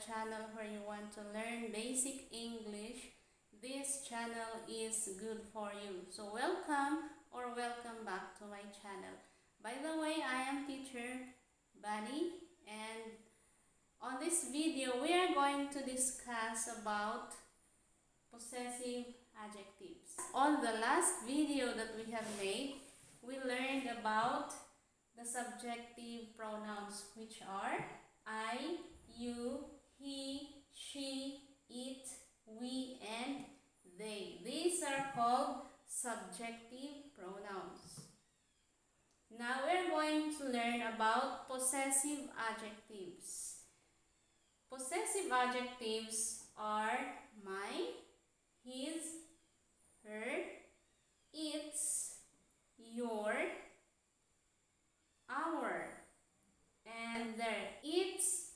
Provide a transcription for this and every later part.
channel where you want to learn basic English, this channel is good for you. So welcome or welcome back to my channel. By the way, I am teacher Bunny, and on this video we are going to discuss about possessive adjectives. On the last video that we have made, we learned about the subjective pronouns, which are I, you, he, she, it, we, and they. These are called subjective pronouns. Now we're going to learn about possessive adjectives. Possessive adjectives are my, his, her, its, your, our, and their. Its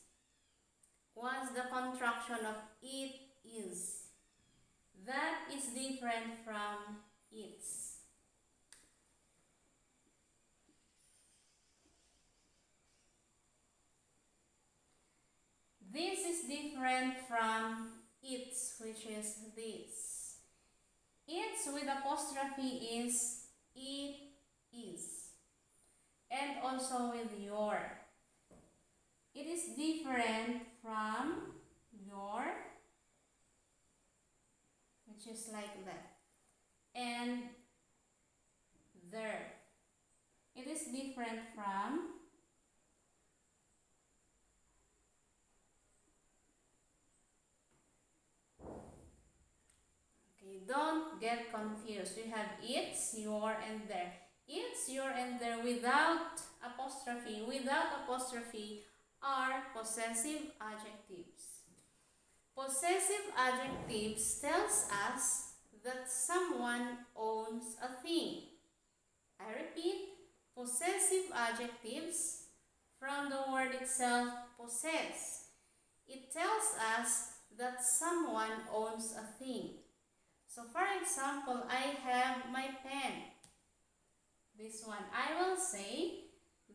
was the contraction of it is. That is different from its. This is different from its, which is this. Its with apostrophe is it is. And also with your. It is different from your, which is like that, and their. It is different from don't get confused. We have its, your, and their. Its, your, and their without apostrophe are possessive adjectives. Possessive adjectives tells us that someone owns a thing. I repeat, possessive adjectives from the word itself, possess. It tells us that someone owns a thing. So for example, I have my pen. This one, I will say,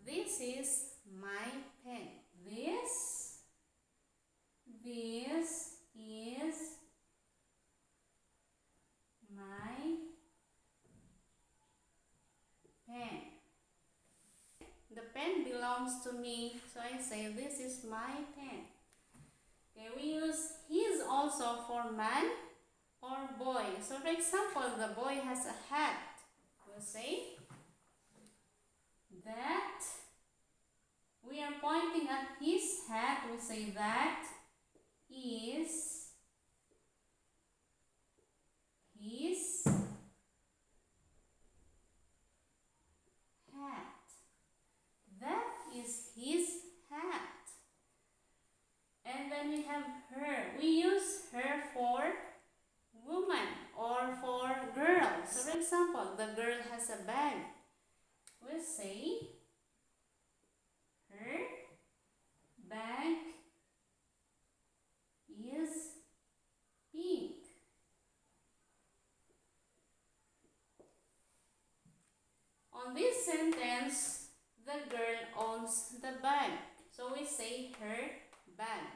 this is my pen. This is my pen. The pen belongs to me, so I say this is my pen. Okay, we use his also for man or boy. So for example, the boy has a hat. We'll say that. We are pointing at his hat. We say that is his hat. That is his hat. And then we have her. We use her for woman or for girls. So for example, the girl has a bag. We'll say her bag is pink. On this sentence, the girl owns the bag. So we say her bag.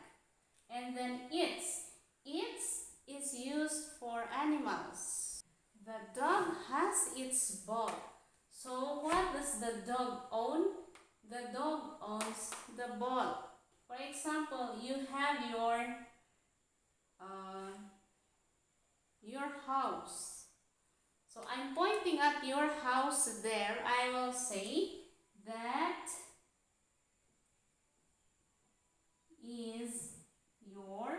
And then its. Its is used for animals. The dog has its ball. So what does the dog own? The dog owns the ball. For example, you have your house. So I'm pointing at your house there. I will say that is your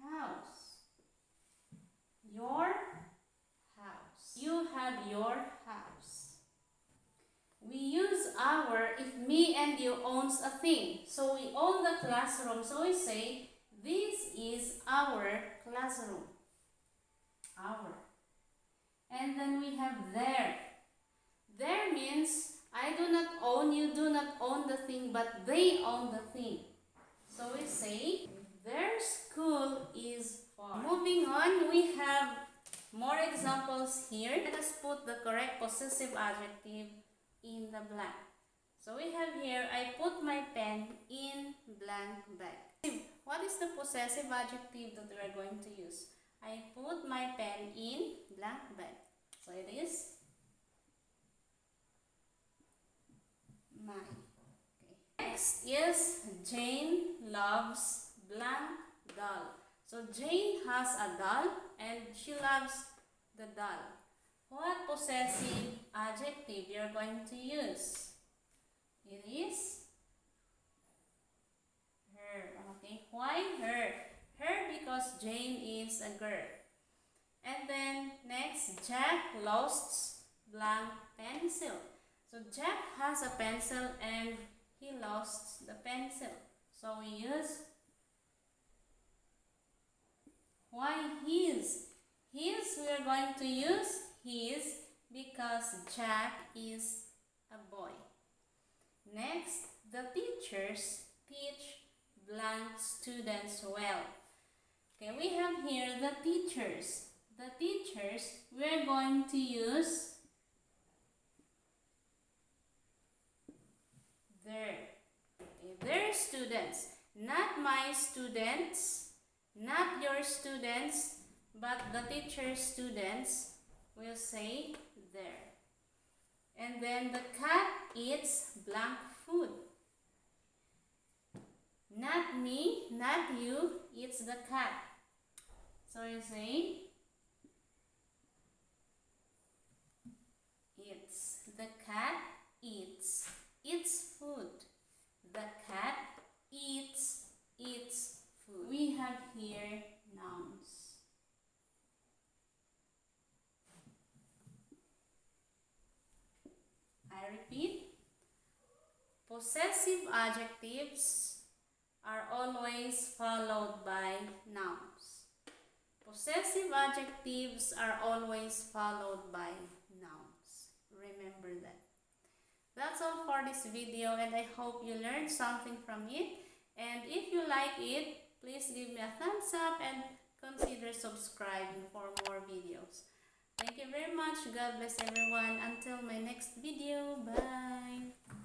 house. Your house. You have your house. We use our if me and you owns a thing. So we own the classroom. So we say this is our classroom. Our. And then we have their. Their means I do not own, you do not own the thing, but they own the thing. So we say their school is far. Moving on, we have more examples here. Let us put the correct possessive adjective in the blank. So we have here, I put my pen in blank bag. What is the possessive adjective that we are going to use? I put my pen in blank bag. So it is my. Okay. Next is Jane loves blank doll. So Jane has a doll and she loves the doll. What possessive adjective you are going to use? It is her. Okay, why her? Her because Jane is a girl. And then next, Jack lost blank pencil. So Jack has a pencil and he lost the pencil. So we use why his. His we are going to use his because Jack is a boy. Next, the teachers teach blank students well. Okay, we have here the teachers. The teachers, we are going to use their. Okay, their students, not my students, not your students, but the teacher's students will say their. And then the cat eats blank food. Not me, not you, it's the cat. So you say, it's the cat eats its food. The cat eats its food. We have here nouns. I repeat, possessive adjectives are always followed by nouns. Possessive adjectives are always followed by nouns. Remember that. That's all for this video and I hope you learned something from it. And if you like it, please give me a thumbs up and consider subscribing for more videos. Thank you very much. God bless everyone. Until my next video. Bye.